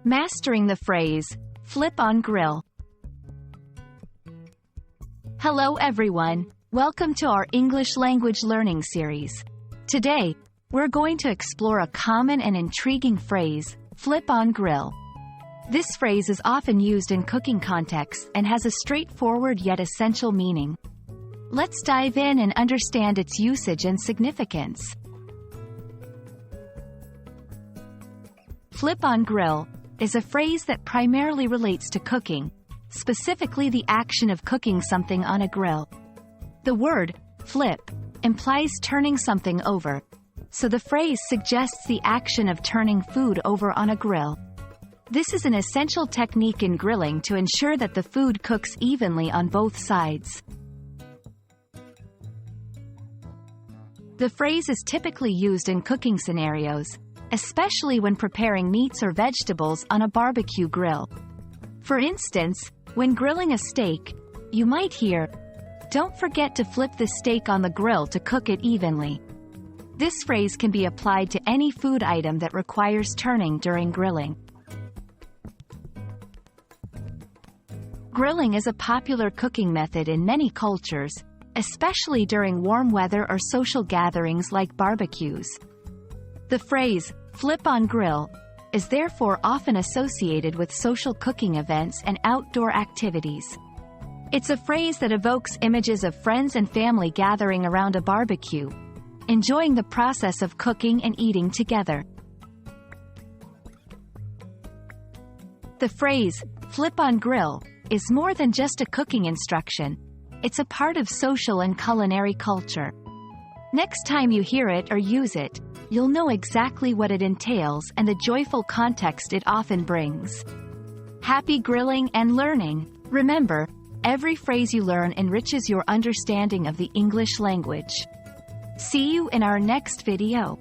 Mastering the phrase, flip on grill. Hello everyone, welcome to our English language learning series. Today, we're going to explore a common and intriguing phrase, flip on grill. This phrase is often used in cooking contexts and has a straightforward yet essential meaning. Let's dive in and understand its usage and significance. Flip on grill is a phrase that primarily relates to cooking, specifically the action of cooking something on a grill. The word flip implies turning something over, so the phrase suggests the action of turning food over on a grill. This is an essential technique in grilling to ensure that the food cooks evenly on both sides. The phrase is typically used in cooking scenarios, especially when preparing meats or vegetables on a barbecue grill. For instance, when grilling a steak, you might hear, "Don't forget to flip the steak on the grill to cook it evenly." This phrase can be applied to any food item that requires turning during grilling. Grilling is a popular cooking method in many cultures, especially during warm weather or social gatherings like barbecues. The phrase, flip on grill, is therefore often associated with social cooking events and outdoor activities. It's a phrase that evokes images of friends and family gathering around a barbecue, enjoying the process of cooking and eating together. The phrase, flip on grill, is more than just a cooking instruction. It's a part of social and culinary culture. Next time you hear it or use it, you'll know exactly what it entails and the joyful context it often brings. Happy grilling and learning! Remember, every phrase you learn enriches your understanding of the English language. See you in our next video.